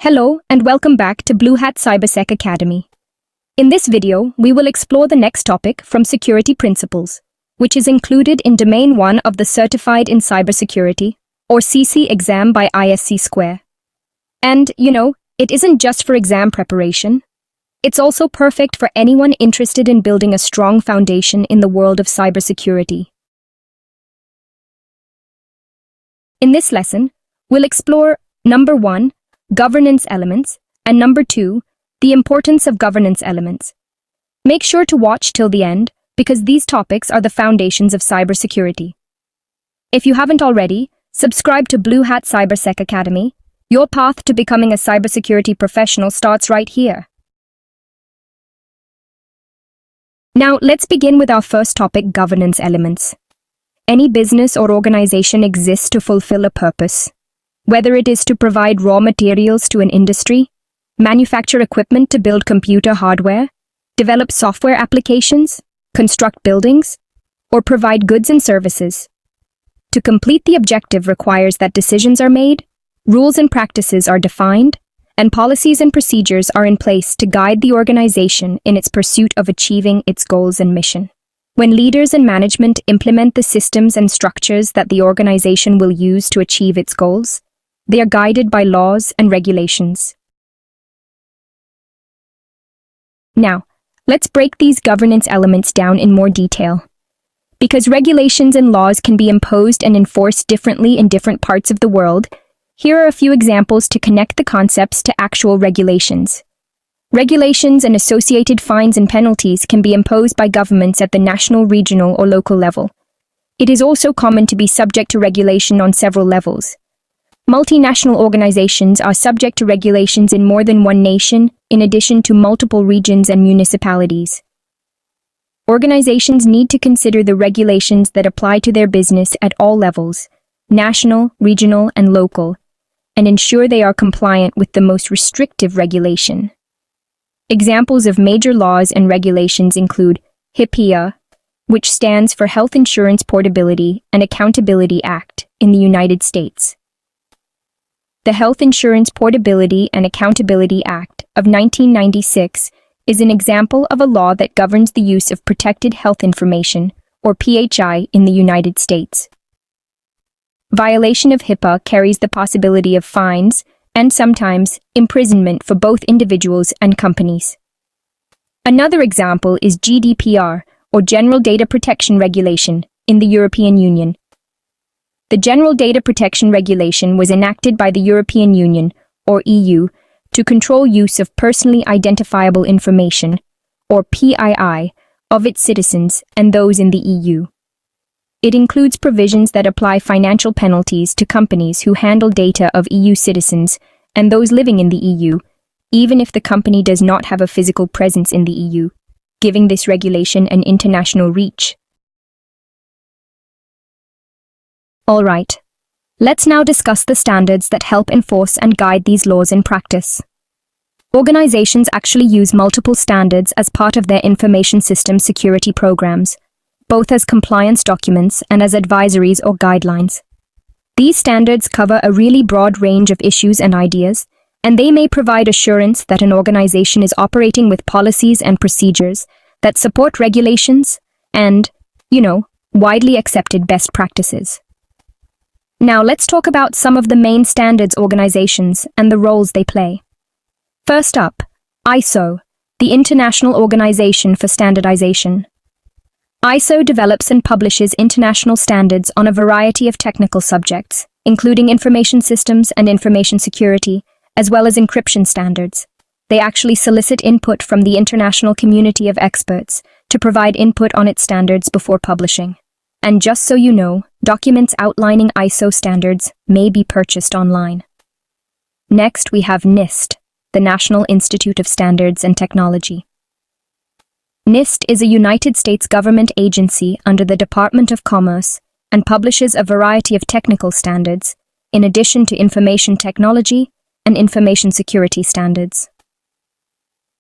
Hello and welcome back to BlueHat CyberSec Academy. In this video, we will explore the next topic from Security Principles, which is included in Domain 1 of the Certified in Cybersecurity, or CC exam by ISC². And, it isn't just for exam preparation. It's also perfect for anyone interested in building a strong foundation in the world of cybersecurity. In this lesson, we'll explore number 1, governance elements, and number 2, the importance of governance elements. Make sure to watch till the end, because these topics are the foundations of cybersecurity. If you haven't already, subscribe to BlueHat CyberSec Academy. Your path to becoming a cybersecurity professional starts right here. Now, let's begin with our first topic, governance elements. Any business or organization exists to fulfill a purpose. Whether it is to provide raw materials to an industry, manufacture equipment to build computer hardware, develop software applications, construct buildings, or provide goods and services. To complete the objective requires that decisions are made, rules and practices are defined, and policies and procedures are in place to guide the organization in its pursuit of achieving its goals and mission. When leaders and management implement the systems and structures that the organization will use to achieve its goals, they are guided by laws and regulations. Now, let's break these governance elements down in more detail. Because regulations and laws can be imposed and enforced differently in different parts of the world, here are a few examples to connect the concepts to actual regulations. Regulations and associated fines and penalties can be imposed by governments at the national, regional, or local level. It is also common to be subject to regulation on several levels. Multinational organizations are subject to regulations in more than one nation, in addition to multiple regions and municipalities. Organizations need to consider the regulations that apply to their business at all levels, national, regional, and local, and ensure they are compliant with the most restrictive regulation. Examples of major laws and regulations include HIPAA, which stands for Health Insurance Portability and Accountability Act in the United States. The Health Insurance Portability and Accountability Act of 1996 is an example of a law that governs the use of protected health information, or PHI, in the United States. Violation of HIPAA carries the possibility of fines and sometimes imprisonment for both individuals and companies. Another example is GDPR, or General Data Protection Regulation, in the European Union. The General Data Protection Regulation was enacted by the European Union, or EU, to control use of personally identifiable information, or PII, of its citizens and those in the EU. It includes provisions that apply financial penalties to companies who handle data of EU citizens and those living in the EU, even if the company does not have a physical presence in the EU, giving this regulation an international reach. All right, let's now discuss the standards that help enforce and guide these laws in practice. Organizations actually use multiple standards as part of their information system security programs, both as compliance documents and as advisories or guidelines. These standards cover a really broad range of issues and ideas, and they may provide assurance that an organization is operating with policies and procedures that support regulations and, widely accepted best practices. Now let's talk about some of the main standards organizations and the roles they play. First up, ISO, the International Organization for Standardization. ISO develops and publishes international standards on a variety of technical subjects, including information systems and information security, as well as encryption standards. They actually solicit input from the international community of experts to provide input on its standards before publishing. And just so you know, documents outlining ISO standards may be purchased online. Next, we have NIST, the National Institute of Standards and Technology. NIST is a United States government agency under the Department of Commerce and publishes a variety of technical standards, in addition to information technology and information security standards.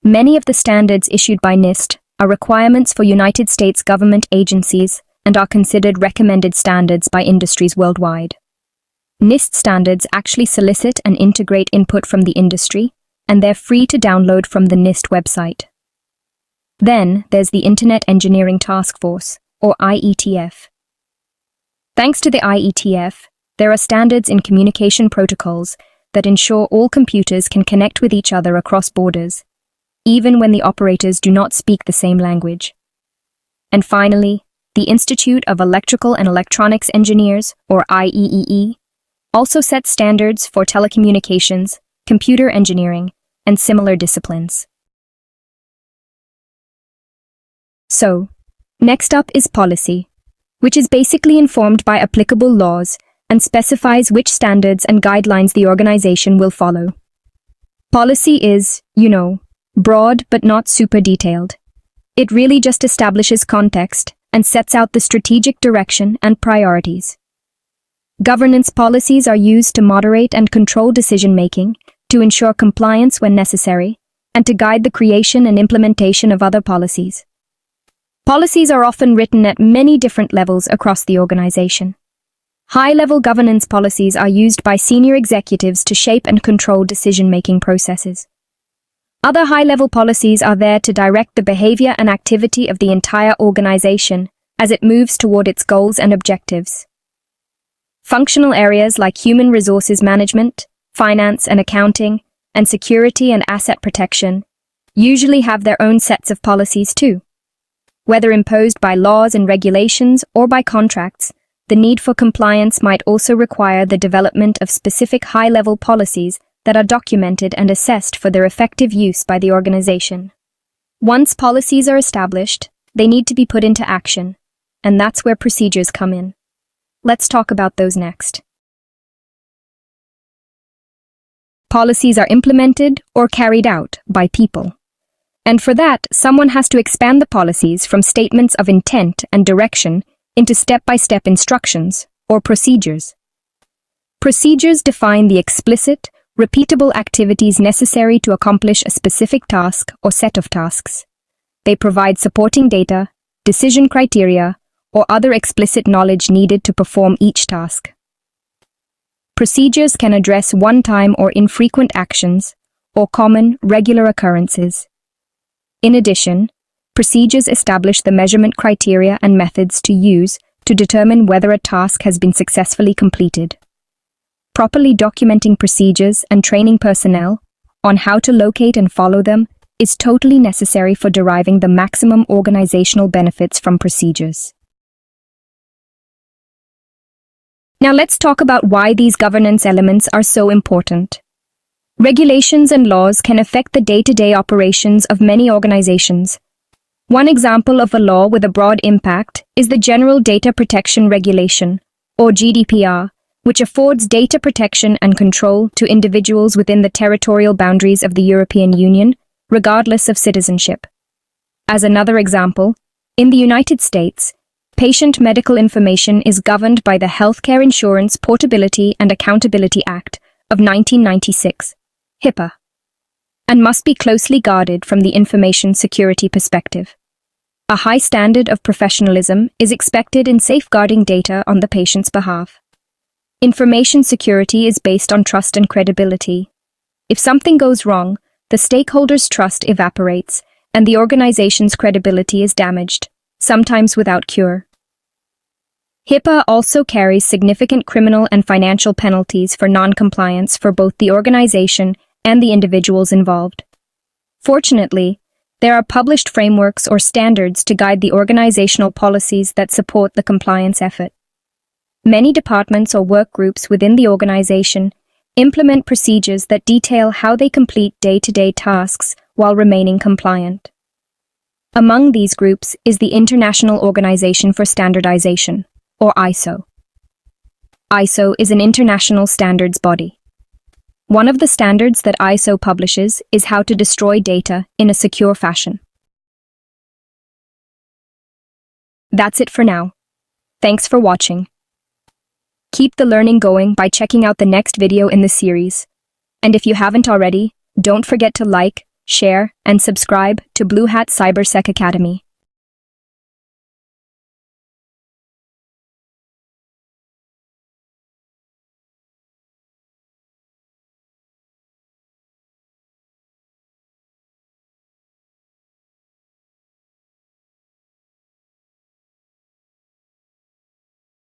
Many of the standards issued by NIST are requirements for United States government agencies and are considered recommended standards by industries worldwide. NIST standards actually solicit and integrate input from the industry, and they're free to download from the NIST website. Then there's the Internet Engineering Task Force, or IETF. Thanks to the IETF, there are standards in communication protocols that ensure all computers can connect with each other across borders, even when the operators do not speak the same language. And finally, the Institute of Electrical and Electronics Engineers, or IEEE, also sets standards for telecommunications, computer engineering, and similar disciplines. So, next up is policy, which is basically informed by applicable laws and specifies which standards and guidelines the organization will follow. Policy is, broad but not super detailed. It really just establishes context and sets out the strategic direction and priorities. Governance policies are used to moderate and control decision-making, to ensure compliance when necessary, and to guide the creation and implementation of other policies. Policies are often written at many different levels across the organization. High-level governance policies are used by senior executives to shape and control decision-making processes. Other high-level policies are there to direct the behavior and activity of the entire organization as it moves toward its goals and objectives. Functional areas like human resources management, finance and accounting, and security and asset protection usually have their own sets of policies too. Whether imposed by laws and regulations or by contracts, the need for compliance might also require the development of specific high-level policies that are documented and assessed for their effective use by the organization. Once policies are established, they need to be put into action, and that's where procedures come in. Let's talk about those next. Policies are implemented or carried out by people. And for that, someone has to expand the policies from statements of intent and direction into step-by-step instructions or procedures. Procedures define the explicit, repeatable activities necessary to accomplish a specific task or set of tasks. They provide supporting data, decision criteria, or other explicit knowledge needed to perform each task. Procedures can address one-time or infrequent actions, or common, regular occurrences. In addition, procedures establish the measurement criteria and methods to use to determine whether a task has been successfully completed. Properly documenting procedures and training personnel on how to locate and follow them is totally necessary for deriving the maximum organizational benefits from procedures. Now let's talk about why these governance elements are so important. Regulations and laws can affect the day-to-day operations of many organizations. One example of a law with a broad impact is the General Data Protection Regulation, or GDPR, which affords data protection and control to individuals within the territorial boundaries of the European Union, regardless of citizenship. As another example, in the United States, patient medical information is governed by the Healthcare Insurance Portability and Accountability Act of 1996, HIPAA, and must be closely guarded from the information security perspective. A high standard of professionalism is expected in safeguarding data on the patient's behalf. Information security is based on trust and credibility. If something goes wrong, the stakeholders' trust evaporates, and the organization's credibility is damaged, sometimes without cure. HIPAA also carries significant criminal and financial penalties for non-compliance for both the organization and the individuals involved. Fortunately, there are published frameworks or standards to guide the organizational policies that support the compliance effort. Many departments or work groups within the organization implement procedures that detail how they complete day-to-day tasks while remaining compliant. Among these groups is the International Organization for Standardization, or ISO. ISO is an international standards body. One of the standards that ISO publishes is how to destroy data in a secure fashion. That's it for now. Thanks for watching. Keep the learning going by checking out the next video in the series. And if you haven't already, don't forget to like, share, and subscribe to BlueHat CyberSec Academy.